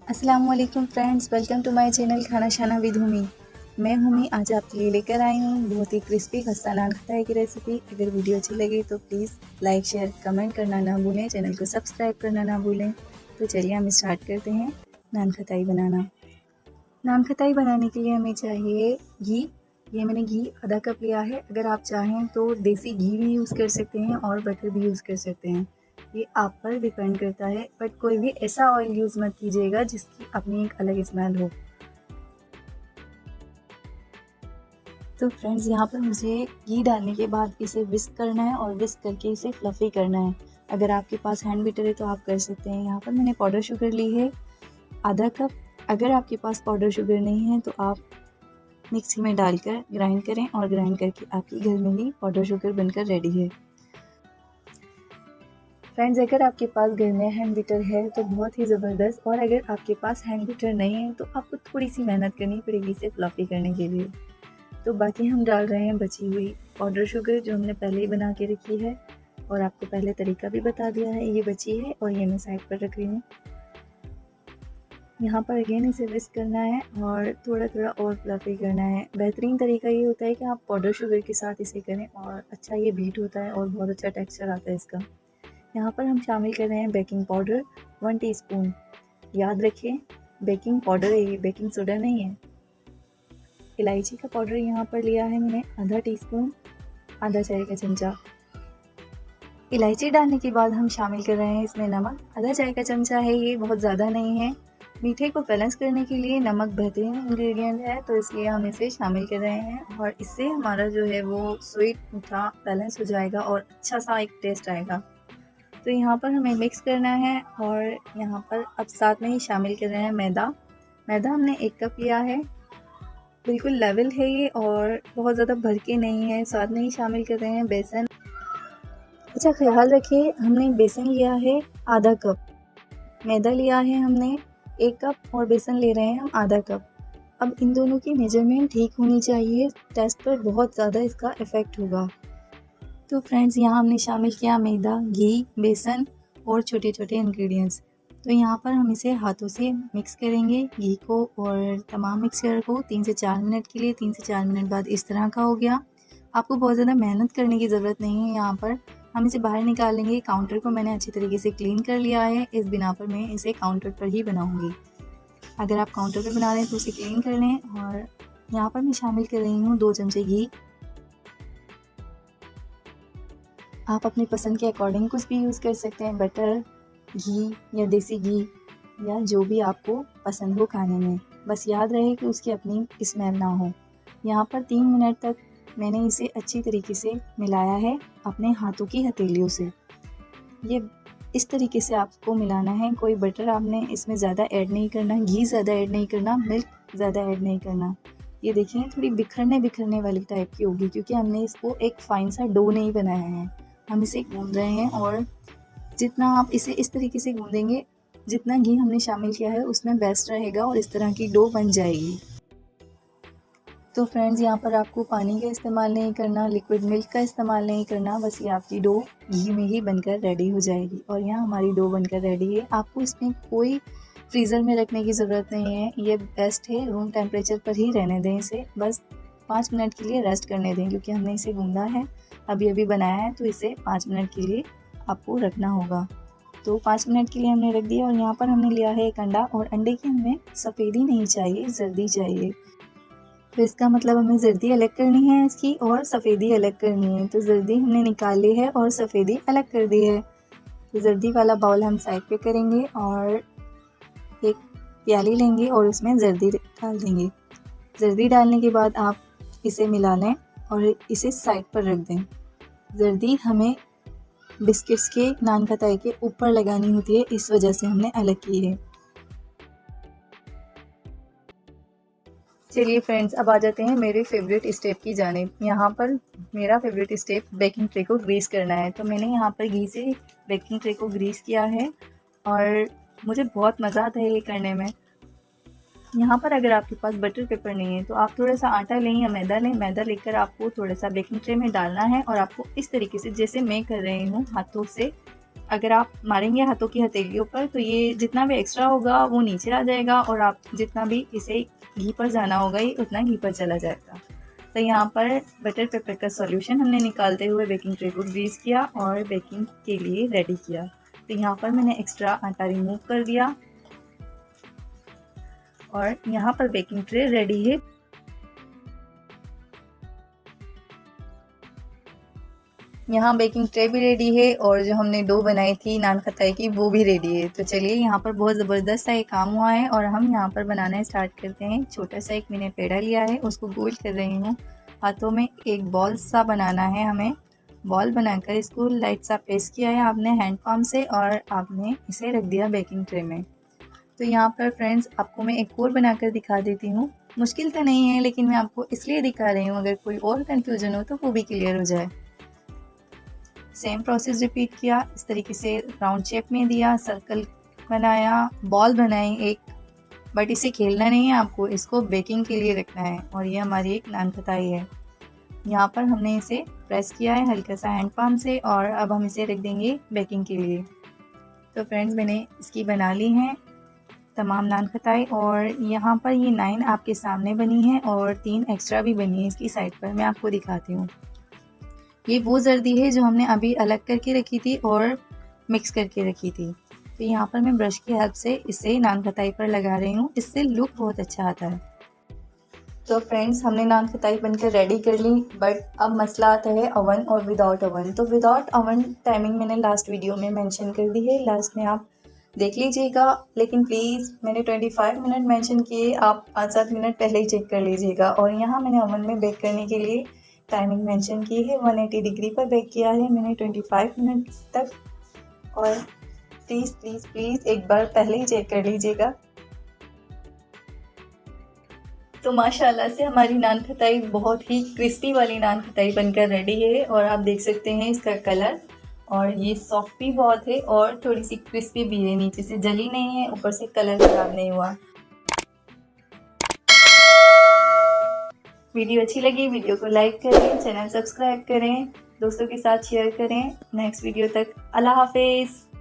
अस्सलामुअलैकुम friends, welcome to my channel खाना शाना विद हुमी। मैं हुमी आज आपके लिए लेकर आई हूँ बहुत ही क्रिस्पी खस्ता नान खटाई की रेसिपी। अगर वीडियो अच्छी लगे तो प्लीज़ लाइक शेयर कमेंट करना ना भूलें, चैनल को सब्सक्राइब करना ना भूलें। तो चलिए हम स्टार्ट करते हैं नान खटाई बनाना। नान खटाई बनाने के लिए हमें चाहिए घी। ये मैंने घी आधा कप लिया है। अगर आप चाहें तो देसी घी भी यूज़ कर सकते हैं और बटर भी यूज़ कर सकते हैं, ये आप पर डिपेंड करता है। बट कोई भी ऐसा ऑयल यूज़ मत कीजिएगा जिसकी अपनी एक अलग स्मेल हो। तो फ्रेंड्स, यहाँ पर मुझे घी डालने के बाद इसे विस्क करना है और विस्क करके इसे फ्लफ़ी करना है। अगर आपके पास हैंड बीटर है तो आप कर सकते हैं। यहाँ पर मैंने पाउडर शुगर ली है आधा कप। अगर आपके पास पाउडर शुगर नहीं है तो आप मिक्सी में डालकर ग्राइंड करें और ग्राइंड करके आपके घर में ही पाउडर शुगर बनकर रेडी है। फ्रेंड्स, अगर आपके पास घर में हैंड बीटर है तो बहुत ही ज़बरदस्त, और अगर आपके पास हैंड बीटर नहीं है तो आपको थोड़ी सी मेहनत करनी पड़ेगी इसे फ्लफ़ी करने के लिए। तो बाकी हम डाल रहे हैं बची हुई पाउडर शुगर जो हमने पहले ही बना के रखी है, और आपको पहले तरीका भी बता दिया है। ये बची है और ये मैं साइड पर रख रही हूँ। यहाँ पर अगेन इसे विस्क करना है और थोड़ा थोड़ा और फ्लफ़ी करना है। बेहतरीन तरीका ये होता है कि आप पाउडर शुगर के साथ इसे करें और अच्छा ये बीट होता है और बहुत अच्छा टेक्सचर आता है इसका। यहाँ पर हम शामिल कर रहे हैं बेकिंग पाउडर 1 टीस्पून। याद रखें बेकिंग पाउडर है ये, बेकिंग सोडा नहीं है। इलायची का पाउडर यहाँ पर लिया है मैंने आधा टीस्पून, आधा चाय का चमचा। इलायची डालने के बाद हम शामिल कर रहे हैं इसमें नमक, आधा चाय का चमचा है ये, बहुत ज़्यादा नहीं है। मीठे को बैलेंस करने के लिए नमक बेहतरीन इंग्रेडिएंट है, तो इसलिए हम इसे शामिल कर रहे हैं और इससे हमारा जो है वो स्वीट मीठा बैलेंस हो जाएगा और अच्छा सा एक टेस्ट आएगा। तो यहाँ पर हमें मिक्स करना है और यहाँ पर अब साथ में ही शामिल कर रहे हैं मैदा। मैदा हमने 1 कप लिया है, बिल्कुल लेवल है ये और बहुत ज़्यादा भर के नहीं है। साथ में ही शामिल कर रहे हैं बेसन। अच्छा, ख्याल रखिए हमने बेसन लिया है आधा कप, मैदा लिया है हमने 1 कप और बेसन ले रहे हैं हम आधा कप। अब इन दोनों की मेजरमेंट ठीक होनी चाहिए, टेस्ट पर बहुत ज़्यादा इसका इफ़ेक्ट होगा। तो फ्रेंड्स, यहाँ हमने शामिल किया मैदा, घी, बेसन और छोटे छोटे इंग्रेडिएंट्स। तो यहाँ पर हम इसे हाथों से मिक्स करेंगे घी को और तमाम मिक्सचर को 3 से 4 मिनट के लिए। 3 से 4 मिनट बाद इस तरह का हो गया। आपको बहुत ज़्यादा मेहनत करने की ज़रूरत नहीं है। यहाँ पर हम इसे बाहर निकाल लेंगे। काउंटर को मैंने अच्छी तरीके से क्लीन कर लिया है, इस बिना पर मैं इसे काउंटर पर ही बनाऊँगी। अगर आप काउंटर पर बना रहे हैं तो उसे क्लीन कर लें। और यहाँ पर मैं शामिल कर रही हूँ 2 चमचे घी। आप अपनी पसंद के अकॉर्डिंग कुछ भी यूज़ कर सकते हैं, बटर, घी या देसी घी या जो भी आपको पसंद हो खाने में। बस याद रहे कि उसकी अपनी स्मेल ना हो। यहाँ पर 3 मिनट तक मैंने इसे अच्छी तरीके से मिलाया है अपने हाथों की हथेलियों से। ये इस तरीके से आपको मिलाना है। कोई बटर आपने इसमें ज़्यादा ऐड नहीं करना, घी ज़्यादा ऐड नहीं करना, मिल्क ज़्यादा ऐड नहीं करना। ये देखिए थोड़ी बिखरने वाली टाइप की होगी क्योंकि हमने इसको एक फाइन सा डो नहीं बनाया है। हम इसे गूंद रहे हैं और जितना आप इसे इस तरीके से गूंदेंगे, जितना घी हमने शामिल किया है उसमें बेस्ट रहेगा और इस तरह की डो बन जाएगी। तो फ्रेंड्स, यहाँ पर आपको पानी का इस्तेमाल नहीं करना, लिक्विड मिल्क का इस्तेमाल नहीं करना, बस ये आपकी डो घी में ही बनकर रेडी हो जाएगी। और यहाँ हमारी डो बनकर रेडी है। आपको इसमें कोई फ्रीज़र में रखने की ज़रूरत नहीं है, ये बेस्ट है। रूम टेम्परेचर पर ही रहने दें इसे, बस 5 मिनट के लिए रेस्ट करने दें क्योंकि हमने इसे गूंदा है, अभी बनाया है, तो इसे 5 मिनट के लिए आपको रखना होगा। तो 5 मिनट के लिए हमने रख दिया और यहाँ पर हमने लिया है एक अंडा, और अंडे की हमें सफ़ेदी नहीं चाहिए, जर्दी चाहिए। तो इसका मतलब हमें जर्दी अलग करनी है इसकी और सफ़ेदी अलग करनी है। तो जर्दी हमने निकाल ली है और सफ़ेदी अलग कर दी है। तो जर्दी वाला बाउल हम साइड पे करेंगे और एक प्याली लेंगे और उसमें जर्दी डाल देंगे। जर्दी डालने के बाद आप इसे मिला लें और इसे साइड पर रख दें। जर्दी हमें बिस्किट्स के नान खटाई के ऊपर लगानी होती है, इस वजह से हमने अलग की है। चलिए फ्रेंड्स, अब आ जाते हैं मेरे फेवरेट स्टेप की जानिब। यहाँ पर मेरा फेवरेट स्टेप बेकिंग ट्रे को ग्रीस करना है। तो मैंने यहाँ पर घी से बेकिंग ट्रे को ग्रीस किया है और मुझे बहुत मज़ा आता है ये करने में। यहाँ पर अगर आपके पास बटर पेपर नहीं है तो आप थोड़ा सा आटा लें या मैदा लें। मैदा लेकर आपको थोड़ा सा बेकिंग ट्रे में डालना है और आपको इस तरीके से, जैसे मैं कर रही हूँ, हाथों से अगर आप मारेंगे हाथों की हथेलियों पर तो ये जितना भी एक्स्ट्रा होगा वो नीचे आ जाएगा और आप जितना भी इसे घी पर जाना होगा ये उतना घी पर चला जाएगा। तो यहाँ पर बटर पेपर का सॉल्यूशन हमने निकालते हुए बेकिंग ट्रे को ग्रीस किया और बेकिंग के लिए रेडी किया। तो यहाँ पर मैंने एक्स्ट्रा आटा रिमूव कर दिया और यहाँ पर बेकिंग ट्रे रेडी है। यहाँ बेकिंग ट्रे भी रेडी है और जो हमने डो बनाई थी नान खताई की वो भी रेडी है। तो चलिए, यहाँ पर बहुत ज़बरदस्त सा ये काम हुआ है और हम यहाँ पर बनाना स्टार्ट करते हैं। छोटा सा एक मैंने पेड़ा लिया है, उसको गोल कर रही हूँ। हाथों में एक बॉल सा बनाना है हमें। बॉल बनाकर इसको लाइट सा प्रेस किया है आपने हैंड पाम से और आपने इसे रख दिया बेकिंग ट्रे में। तो यहाँ पर फ्रेंड्स आपको मैं एक और बनाकर दिखा देती हूँ। मुश्किल तो नहीं है लेकिन मैं आपको इसलिए दिखा रही हूँ, अगर कोई और कन्फ्यूजन हो तो वो भी क्लियर हो जाए। सेम प्रोसेस रिपीट किया, इस तरीके से राउंड शेप में दिया, सर्कल बनाया, बॉल बनाई एक, बट इसे खेलना नहीं है आपको, इसको बेकिंग के लिए रखना है। और ये हमारी एक नान खताई है। यहाँ पर हमने इसे प्रेस किया है हल्का सा हैंड पाम से और अब हम इसे रख देंगे बेकिंग के लिए। तो फ्रेंड्स मैंने इसकी बना ली हैं तमाम नान खताई और यहाँ पर ये 9 आपके सामने बनी है और 3 एक्स्ट्रा भी बनी है इसकी साइड पर, मैं आपको दिखाती हूँ। ये वो जर्दी है जो हमने अभी अलग करके रखी थी और मिक्स करके रखी थी। तो यहाँ पर मैं ब्रश की हेल्प से इसे नान खताई पर लगा रही हूँ, इससे लुक बहुत अच्छा आता है। तो फ्रेंड्स हमने नान खताई बनकर रेडी कर ली, बट अब मसला आता है ओवन और विदाउट ओवन। तो विदाउट ओवन टाइमिंग मैंने लास्ट वीडियो में मेंशन कर दी है, लास्ट में आप देख लीजिएगा। लेकिन प्लीज़ मैंने 25 मिनट मेंशन किए, आप 5-7 मिनट पहले ही चेक कर लीजिएगा। और यहाँ मैंने ओवन में बेक करने के लिए टाइमिंग मेंशन की है, 180 डिग्री पर बेक किया है मैंने 25 मिनट तक। और प्लीज़ प्लीज़ प्लीज़ एक बार पहले ही चेक कर लीजिएगा। तो माशाल्लाह से हमारी नान खताई बहुत ही क्रिस्पी वाली नान खताई बनकर रेडी है और आप देख सकते हैं इसका कलर, और ये सॉफ्ट भी बहुत है और थोड़ी सी क्रिस्पी भी है, नीचे से जली नहीं है, ऊपर से कलर ख़राब नहीं हुआ। वीडियो अच्छी लगी वीडियो को लाइक करें, चैनल सब्सक्राइब करें, दोस्तों के साथ शेयर करें। नेक्स्ट वीडियो तक अल्लाह हाफिज़।